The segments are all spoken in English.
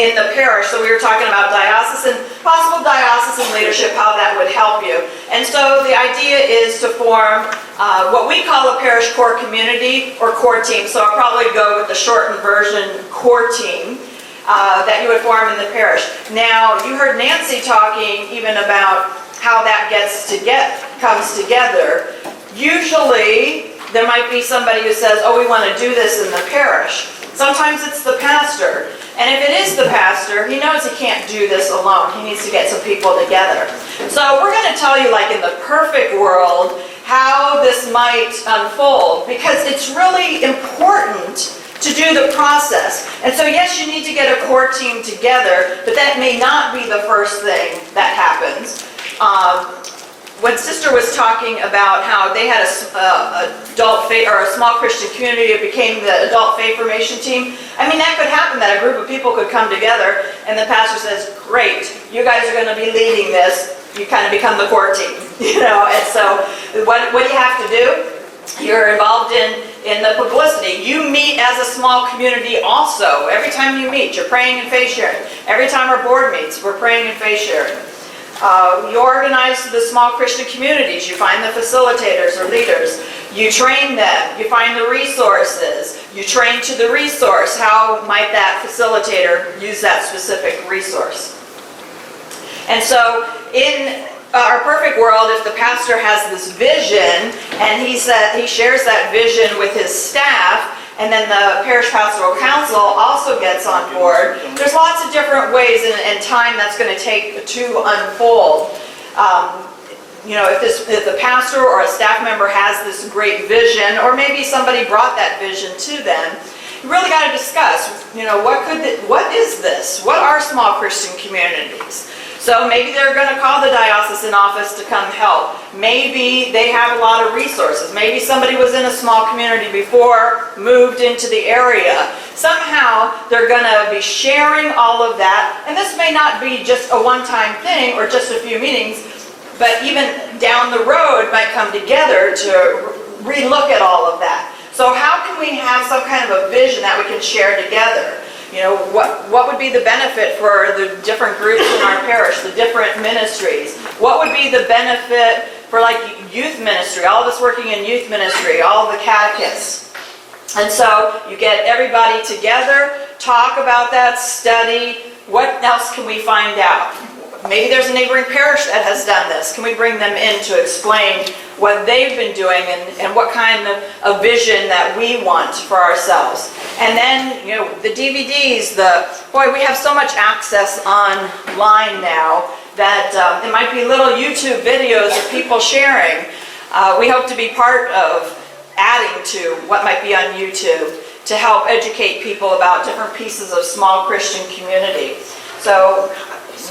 in the parish. So we were talking about possible diocesan leadership, how that would help you. And so the idea is to form what we call a parish core community or core team. So I'll probably go with the shortened version, core team, that you would form in the parish. Now, you heard Nancy talking even about how that comes together. Usually, there might be somebody who says, oh, we want to do this in the parish. Sometimes it's the pastor. And if it is the pastor, he knows he can't do this alone. He needs to get some people together. So we're going to tell you, like in the perfect world, how this might unfold, because it's really important to do the process. And so yes, you need to get a core team together, but that may not be the first thing that happens. When Sister was talking about how they had a adult faith or a small Christian community, it became the adult faith formation team. I mean, that could happen, that a group of people could come together and the pastor says, great, you guys are going to be leading this. You kind of become the core team, you know. And so what do you have to do? You're involved in the publicity. You meet as a small community also. Every time you meet, you're praying and faith sharing. Every time our board meets, we're praying and faith sharing. You organize the small Christian communities. You find the facilitators or leaders. You train them. You find the resources. You train to the resource. How might that facilitator use that specific resource? And so in our perfect world, if the pastor has this vision and he shares that vision with his staff, and then the parish pastoral council also gets on board, there's lots of different ways and time that's going to take to unfold. You know, if the pastor or a staff member has this great vision, or maybe somebody brought that vision to them, you really got to discuss, you know, what is this? What are small Christian communities? So maybe they're going to call the diocesan office to come help. Maybe they have a lot of resources. Maybe somebody was in a small community before, moved into the area. Somehow they're going to be sharing all of that. And this may not be just a one-time thing or just a few meetings, but even down the road might come together to relook at all of that. So how can we have some kind of a vision that we can share together? You know, what would be the benefit for the different groups in our parish, the different ministries? What would be the benefit for like youth ministry, all of us working in youth ministry, all the catechists? And so you get everybody together, talk about that, study. What else can we find out? Maybe there's a neighboring parish that has done this. Can we bring them in to explain what they've been doing and what kind of a vision that we want for ourselves? And then, you know, the DVDs, we have so much access online now that it might be little YouTube videos of people sharing. We hope to be part of adding to what might be on YouTube to help educate people about different pieces of small Christian community. So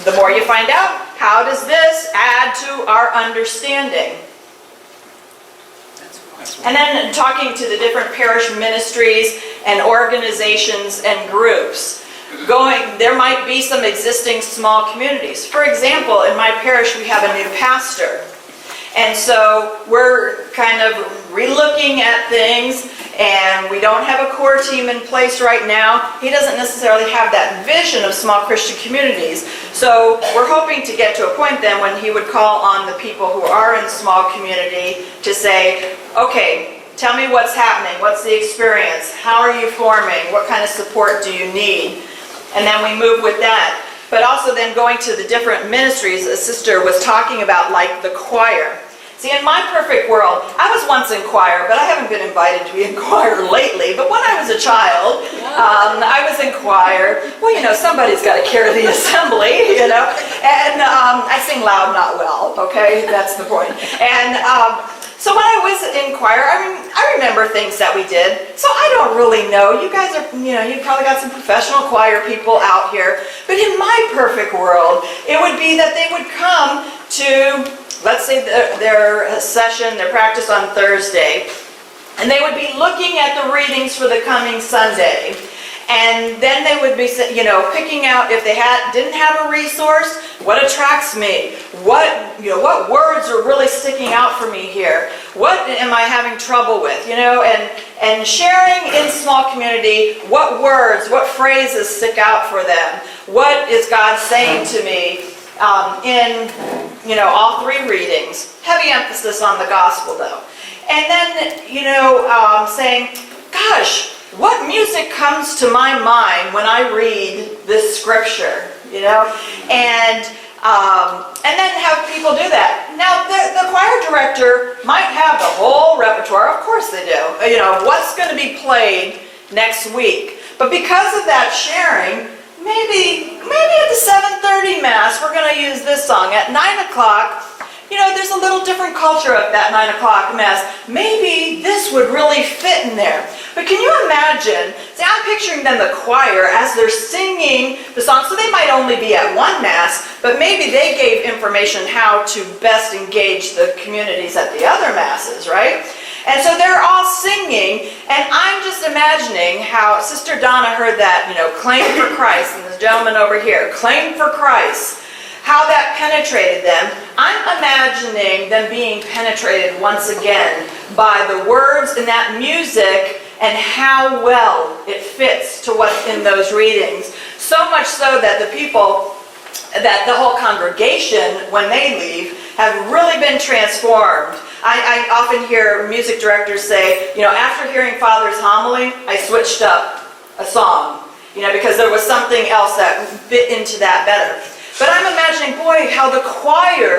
the more you find out, how does this add to our understanding? And then talking to the different parish ministries and organizations and groups. There might be some existing small communities. For example, in my parish we have a new pastor. And so we're kind of relooking at things, and we don't have a core team in place right now. He doesn't necessarily have that vision of small Christian communities. So we're hoping to get to a point then when he would call on the people who are in small community to say, okay, tell me what's happening, what's the experience, how are you forming, what kind of support do you need? And then we move with that. But also then going to the different ministries, a sister was talking about, like the choir. See, in my perfect world, I was once in choir, but I haven't been invited to be in choir lately. But when I was a child, I was in choir. Well, you know, somebody's got to carry the assembly, you know. And I sing loud, not well, okay? That's the point. And so when I was in choir, I remember things that we did. So I don't really know. You guys are, you know, you probably got some professional choir people out here. But in my perfect world, it would be that they would come to, let's say, their session, their practice on Thursday, and they would be looking at the readings for the coming Sunday. And then they would be, picking out if they didn't have a resource, what attracts me? What words are really sticking out for me here? What am I having trouble with? And sharing in small community, what words, what phrases stick out for them? What is God saying to me in all three readings? Heavy emphasis on the gospel though. And then, saying, gosh, what music comes to my mind when I read this scripture, And then have people do that. Now, the choir director might have the whole repertoire. Of course they do. What's going to be played next week. But because of that sharing, maybe at the 7:30 Mass, we're going to use this song. At 9 o'clock, there's a little different culture at that 9 o'clock Mass. Maybe this would really fit in there. But can you imagine, I'm picturing then the choir as they're singing the song, so they might only be at one Mass, but maybe they gave information how to best engage the communities at the other Masses, right? And so they're all singing, and I'm just imagining how Sister Donna heard that, claim for Christ, and this gentleman over here, claim for Christ, how that penetrated them. I'm imagining them being penetrated once again by the words in that music and how well it fits to what's in those readings. So much so that the whole congregation, when they leave, have really been transformed. I often hear music directors say, after hearing Father's homily, I switched up a song, because there was something else that fit into that better. But I'm imagining, boy, how the choir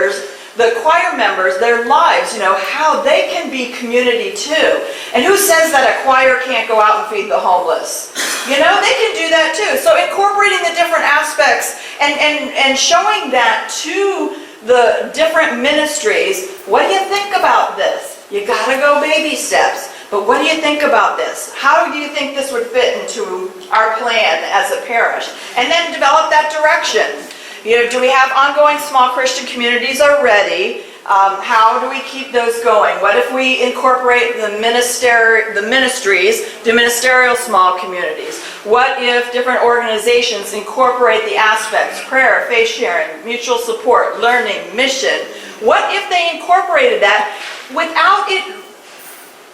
members, their lives, how they can be community too. And who says that a choir can't go out and feed the homeless? They can do that too. So incorporating the different aspects and showing that to the different ministries. What do you think about this? You gotta go baby steps. But what do you think about this? How do you think this would fit into our plan as a parish? And then develop that direction. Do we have ongoing small Christian communities already? How do we keep those going? What if we incorporate the ministries, the ministerial small communities? What if different organizations incorporate the aspects, prayer, faith sharing, mutual support, learning, mission? What if they incorporated that without it?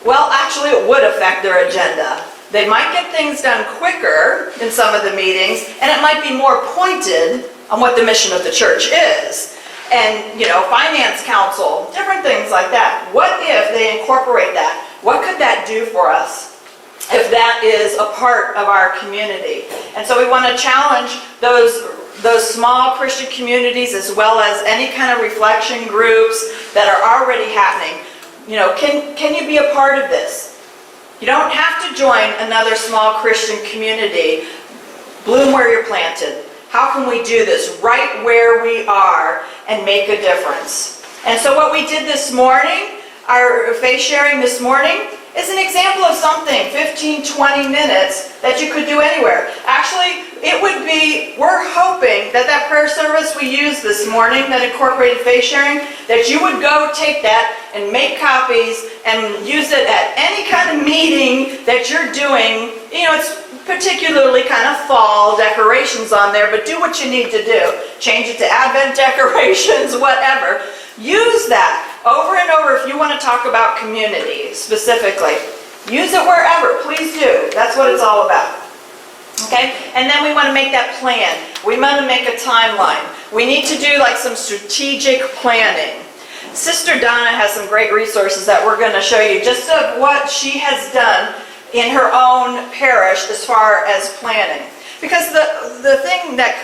Well, actually it would affect their agenda. They might get things done quicker in some of the meetings, and it might be more pointed on what the mission of the church is. And, finance council, different things like that. What if they incorporate that? What could that do for us if that is a part of our community? And so we want to challenge those small Christian communities as well as any kind of reflection groups that are already happening. Can you be a part of this? You don't have to join another small Christian community. Bloom where you're planted. How can we do this right where we are and make a difference? And so what we did this morning, our faith sharing this morning, is an example of something, 15, 20 minutes, that you could do anywhere. Actually, we're hoping that prayer service we used this morning that incorporated faith sharing, that you would go take that and make copies and use it at any kind of meeting that you're doing. It's particularly kind of fall decorations on there, but do what you need to do. Change it to Advent decorations, whatever. Use that over and over if you want to talk about community specifically. Use it wherever, please do. That's what it's all about. Okay? And then we want to make that plan. We want to make a timeline. We need to do some strategic planning. Sister Donna has some great resources that we're going to show you just of what she has done in her own parish as far as planning. Because the thing that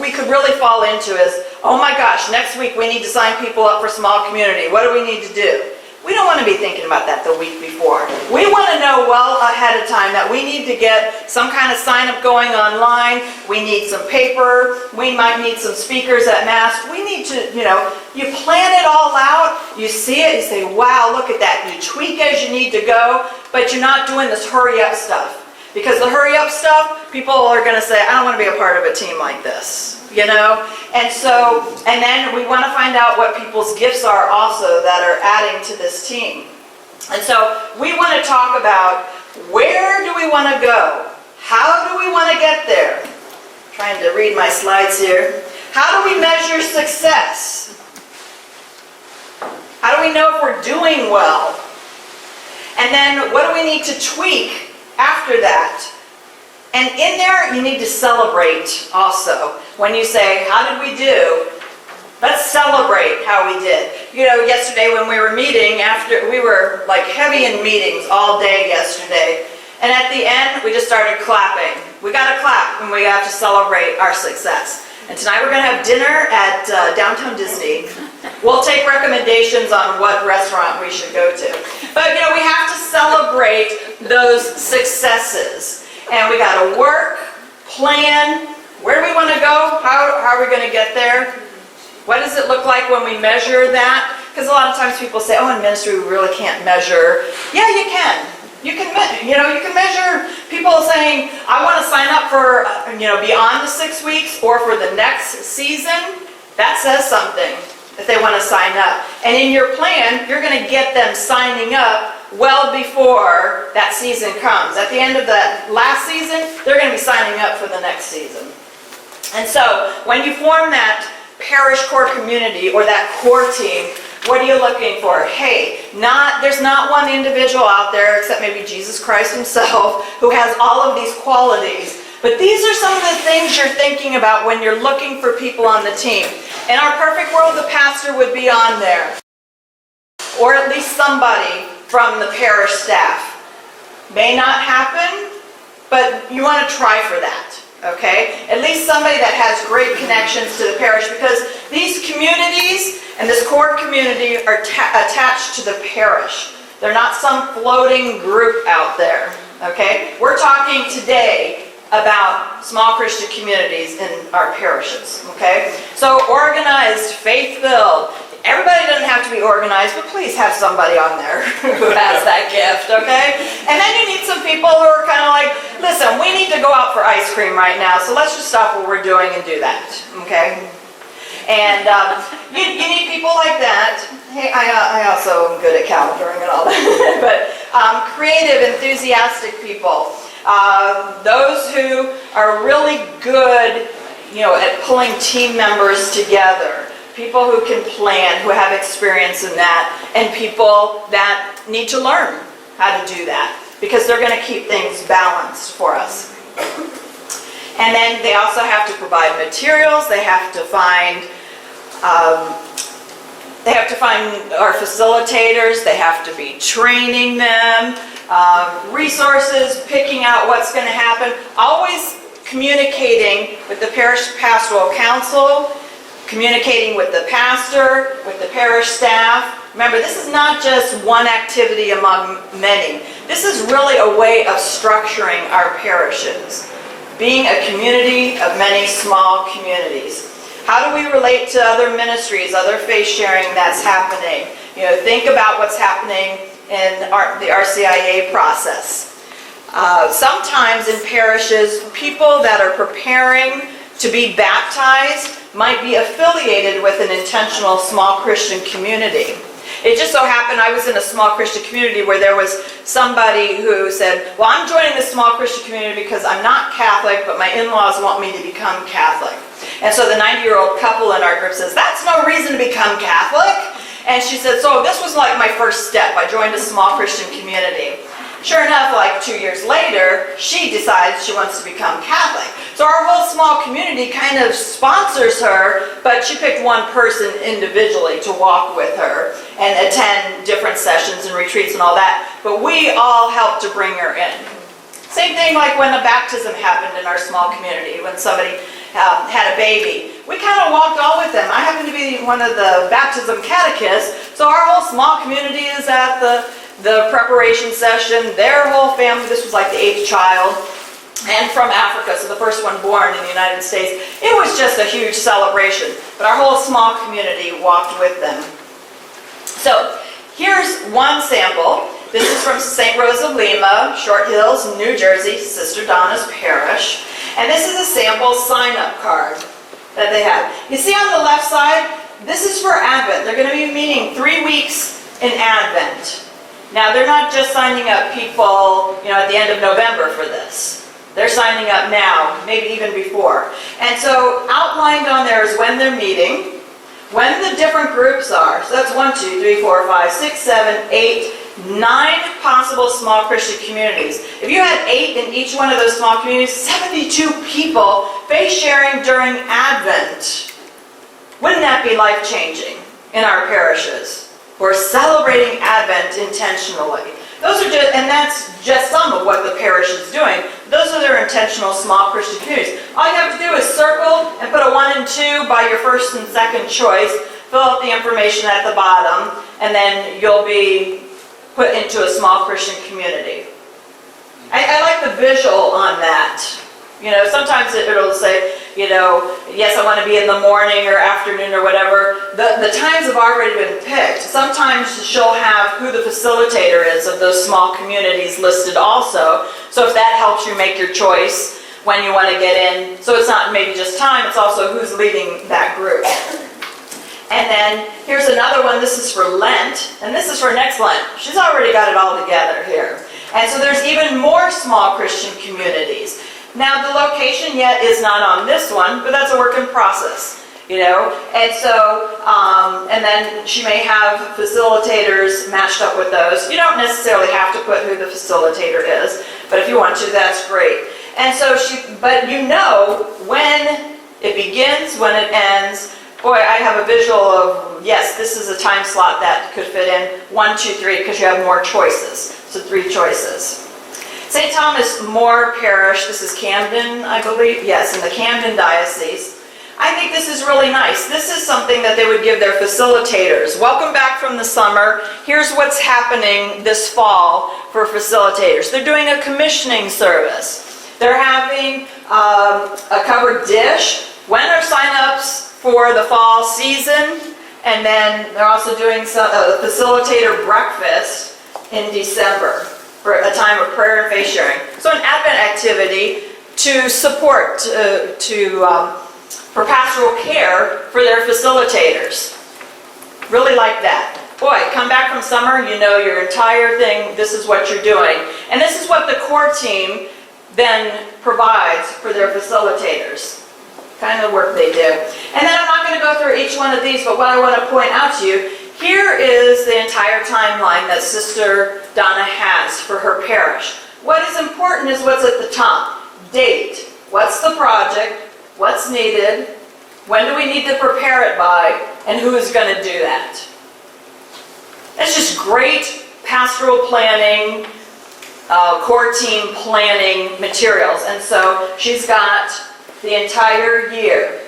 we could really fall into is, oh my gosh, next week we need to sign people up for small community. What do we need to do? We don't want to be thinking about that the week before. We want to know well ahead of time that we need to get some kind of sign up going online. We need some paper. We might need some speakers at Mass. We need to, you plan it all out. You see it, you say, wow, look at that. You tweak as you need to go, but you're not doing this hurry up stuff. Because the hurry up stuff, people are going to say, I don't want to be a part of a team like this. And then we want to find out what people's gifts are also that are adding to this team. And so we want to talk about where do we want to go How do we want to get there? I'm trying to read my slides here. How do we measure success? How do we know if we're doing well? And then what do we need to tweak after that? And in there, you need to celebrate also. When you say, how did we do? Let's celebrate how we did. You know, yesterday when we were meeting, we were like heavy in meetings all day yesterday. And at the end, we just started clapping. We got to clap and we have to celebrate our success. And tonight we're going to have dinner at Downtown Disney. We'll take recommendations on what restaurant we should go to. But, you know, we have to celebrate those successes. And we got to work, plan, where do we want to go? How are we going to get there? What does it look like when we measure that? Because a lot of times people say, oh, in ministry we really can't measure. Yeah, you can. You can measure people saying, I want to sign up for, beyond the 6 weeks or for the next season. That says something if they want to sign up. And in your plan, you're going to get them signing up well before that season comes. At the end of the last season, they're going to be signing up for the next season. And so when you form that parish core community or that core team, what are you looking for? Hey, there's not one individual out there except maybe Jesus Christ himself who has all of these qualities. But these are some of the things you're thinking about when you're looking for people on the team. In our perfect world, the pastor would be on there. Or at least somebody from the parish staff. May not happen, but you want to try for that. Okay? At least somebody that has great connections to the parish, because these communities and this core community are attached to the parish. They're not some floating group out there. Okay? We're talking today about small Christian communities in our parishes. Okay? So organized, faith-filled. Everybody doesn't have to be organized, but please have somebody on there who has that gift, okay? And then you need some people who are kind of like, listen, we need to go out for ice cream right now, so let's just stop what we're doing and do that, okay? And you need people like that. Hey, I also am good at calendaring and all that. But creative, enthusiastic people. Those who are really good, at pulling team members together. People who can plan, who have experience in that, and people that need to learn how to do that, because they're going to keep things balanced for us. And then they also have to provide materials. They have to find our facilitators. They have to be training them, resources, picking out what's going to happen. Always communicating with the parish pastoral council, communicating with the pastor, with the parish staff. Remember, this is not just one activity among many. This is really a way of structuring our parishes, being a community of many small communities. How do we relate to other ministries, other faith sharing that's happening? Think about what's happening in the RCIA process. Sometimes in parishes, people that are preparing to be baptized might be affiliated with an intentional small Christian community. It just so happened I was in a small Christian community where there was somebody who said, well, I'm joining this small Christian community because I'm not Catholic, but my in-laws want me to become Catholic. And so the 90-year-old couple in our group says, that's no reason to become Catholic. And she said, so this was like my first step. I joined a small Christian community. Sure enough, like 2 years later, she decides she wants to become Catholic. So our whole small community kind of sponsors her, but she picked one person individually to walk with her and attend different sessions and retreats and all that. But we all helped to bring her in. Same thing like when a baptism happened in our small community, when somebody had a baby. We kind of walked all with them. I happen to be one of the baptism catechists, so our whole small community is at the preparation session. Their whole family, this was like the 8th child, and from Africa, so the first one born in the United States. It was just a huge celebration, but our whole small community walked with them. So here's one sample. This is from St. Rose of Lima, Short Hills, New Jersey, Sister Donna's Parish. And this is a sample sign-up card that they have. You see on the left side, this is for Advent. They're going to be meeting 3 weeks in Advent. Now, they're not just signing up people, at the end of November for this. They're signing up now, maybe even before. And so outlined on there is when they're meeting, when the different groups are. So that's 1, 2, 3, 4, 5, 6, 7, 8, 9 possible small Christian communities. If you had 8 in each one of those small communities, 72 people faith sharing during Advent. Wouldn't that be life-changing in our parishes? We're celebrating Advent intentionally. Those are just, and that's just some of what the parish is doing. Those are their intentional small Christian communities. All you have to do is circle and put a 1 and 2 by your first and second choice, fill out the information at the bottom, and then you'll be put into a small Christian community. I like the visual on that. You know, sometimes it'll say, you know, yes, I want to be in the morning or afternoon or whatever. The times have already been picked. Sometimes she'll have who the facilitator is of those small communities listed also. So if that helps you make your choice when you want to get in. So it's not maybe just time, it's also who's leading that group. And then here's another one. This is for Lent, and this is for next Lent. She's already got it all together here. And so there's even more small Christian communities. Now the location yet is not on this one, but that's a work in process, you know. And so, and then she may have facilitators matched up with those. You don't necessarily have to put who the facilitator is, but if you want to, that's great. And so but you know when it begins, when it ends. Boy, I have a visual of, yes, this is a time slot that could fit in 1, 2, 3, because you have more choices. So 3 choices. St. Thomas More Parish, this is Camden, I believe. Yes, in the Camden Diocese. I think this is really nice. This is something that they would give their facilitators. Welcome back from the summer. Here's what's happening this fall for facilitators. They're doing a commissioning service. They're having a covered dish. When are sign-ups for the fall season? And then they're also doing a facilitator breakfast in December for a time of prayer and faith sharing. So an Advent activity to support, for pastoral care for their facilitators. Really like that. Boy, come back from summer, you know your entire thing, this is what you're doing. And this is what the core team then provides for their facilitators. Kind of work they do. And then I'm not going to go through each one of these, but what I want to point out to you, here is the entire timeline that Sister Donna has for her parish. What is important is what's at the top. Date. What's the project? What's needed? When do we need to prepare it by? And who is going to do that? It's just great pastoral planning, core team planning materials. And so she's got the entire year.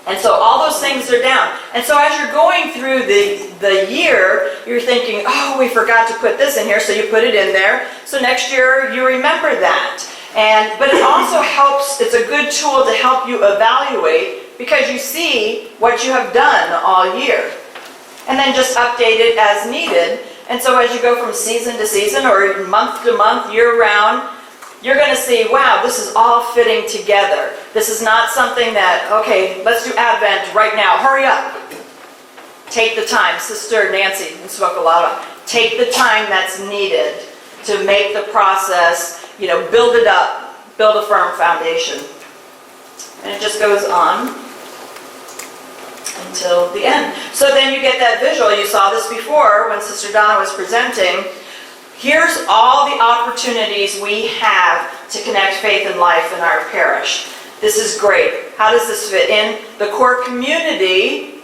And so all those things are down. And so as you're going through the year, you're thinking, oh, we forgot to put this in here, so you put it in there. So next year you remember that. But it also helps, it's a good tool to help you evaluate because you see what you have done all year. And then just update it as needed. And so as you go from season to season or month to month, year round, you're going to see, wow, this is all fitting together. This is not something that, okay, let's do Advent right now. Hurry up. Take the time. Sister Nancy spoke a lot about take the time that's needed to make the process, you know, build it up, build a firm foundation. And it just goes on until the end. So then you get that visual. You saw this before when Sister Donna was presenting. Here's all the opportunities we have to connect faith and life in our parish. This is great. How does this fit in? The core community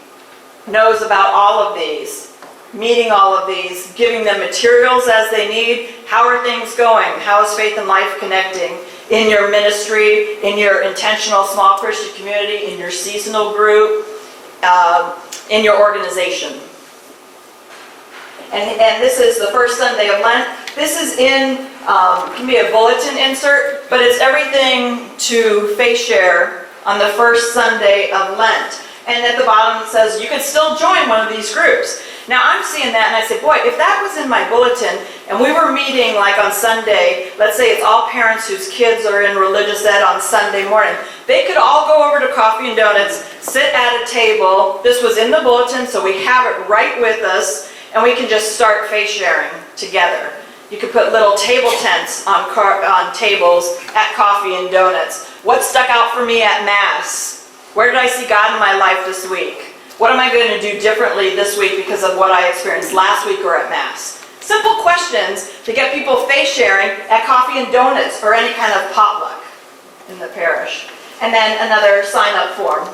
knows about all of these, meeting all of these, giving them materials as they need. How are things going? How is faith and life connecting in your ministry, in your intentional small Christian community, in your seasonal group, in your organization? And this is the first Sunday of Lent. This is can be a bulletin insert, but it's everything to faith share on the first Sunday of Lent. And at the bottom it says, you can still join one of these groups. Now I'm seeing that and I say, boy, if that was in my bulletin and we were meeting like on Sunday, let's say it's all parents whose kids are in religious ed on Sunday morning, they could all go over to Coffee and Donuts, sit at a table. This was in the bulletin, so we have it right with us, and we can just start faith sharing together. You could put little table tents on tables at coffee and donuts. What stuck out for me at Mass? Where did I see God in my life this week? What am I going to do differently this week because of what I experienced last week or at Mass? Simple questions to get people faith sharing at coffee and donuts or any kind of potluck in the parish. And then another sign-up form.